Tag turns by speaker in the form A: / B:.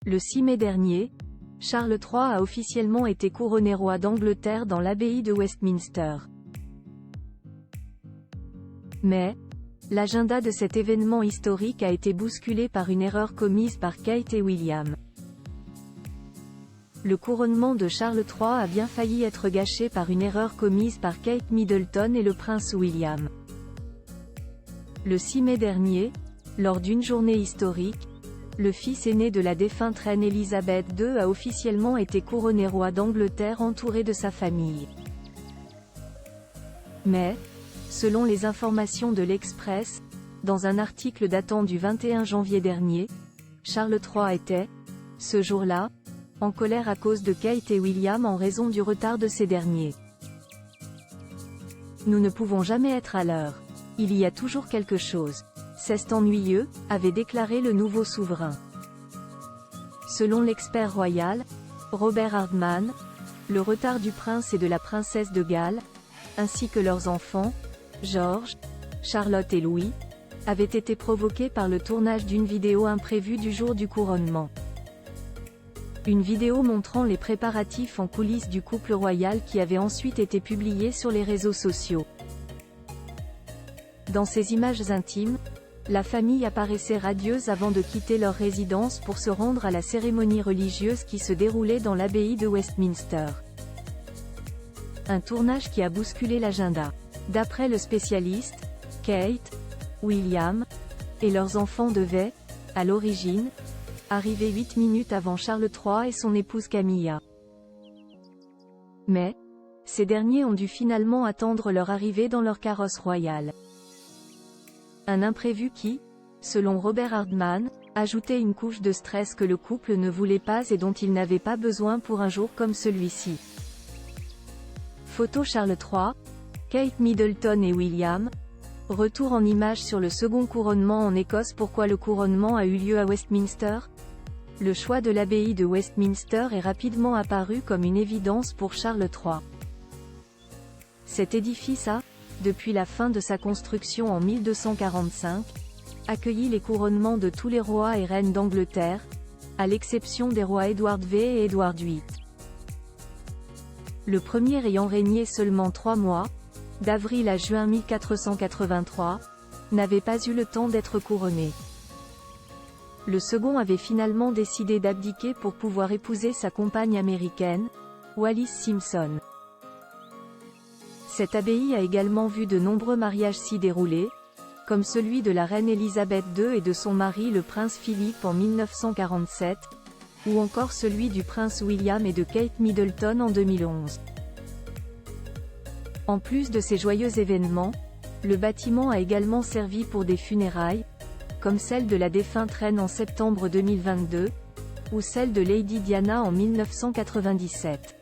A: Le 6 mai dernier, Charles III a officiellement été couronné roi d'Angleterre dans l'abbaye de Westminster. Mais, l'agenda de cet événement historique a été bousculé par une erreur commise par Kate et William. Le couronnement de Charles III a bien failli être gâché par une erreur commise par Kate Middleton et le prince William. Le 6 mai dernier, lors d'une journée historique, le fils aîné de la défunte reine Elisabeth II a officiellement été couronné roi d'Angleterre entouré de sa famille. Mais, selon les informations de l'Express, dans un article datant du 21 janvier dernier, Charles III était, ce jour-là, en colère à cause de Kate et William en raison du retard de ces derniers. Nous ne pouvons jamais être à l'heure. Il y a toujours quelque chose. C'est ennuyeux, avait déclaré le nouveau souverain. Selon l'expert royal, Robert Hardman, le retard du prince et de la princesse de Galles, ainsi que leurs enfants, George, Charlotte et Louis, avait été provoqué par le tournage d'une vidéo imprévue du jour du couronnement. Une vidéo montrant les préparatifs en coulisses du couple royal qui avait ensuite été publiée sur les réseaux sociaux. Dans ces images intimes, la famille apparaissait radieuse avant de quitter leur résidence pour se rendre à la cérémonie religieuse qui se déroulait dans l'abbaye de Westminster. Un tournage qui a bousculé l'agenda. D'après le spécialiste, Kate, William et leurs enfants devaient, à l'origine, arriver 8 minutes avant Charles III et son épouse Camilla. Mais, ces derniers ont dû finalement attendre leur arrivée dans leur carrosse royale. Un imprévu qui, selon Robert Hardman, ajoutait une couche de stress que le couple ne voulait pas et dont il n'avait pas besoin pour un jour comme celui-ci. Photo Charles III, Kate Middleton et William. Retour en images sur le second couronnement en Écosse. Pourquoi le couronnement a eu lieu à Westminster? Le choix de l'abbaye de Westminster est rapidement apparu comme une évidence pour Charles III. Cet édifice a, depuis la fin de sa construction en 1245, accueilli les couronnements de tous les rois et reines d'Angleterre, à l'exception des rois Édouard V et Édouard VIII. Le premier ayant régné seulement 3 mois, d'avril à juin 1483, n'avait pas eu le temps d'être couronné. Le second avait finalement décidé d'abdiquer pour pouvoir épouser sa compagne américaine, Wallis Simpson. Cette abbaye a également vu de nombreux mariages s'y dérouler, comme celui de la reine Elisabeth II et de son mari le prince Philippe en 1947, ou encore celui du prince William et de Kate Middleton en 2011. En plus de ces joyeux événements, le bâtiment a également servi pour des funérailles, comme celle de la défunte reine en septembre 2022, ou celle de Lady Diana en 1997.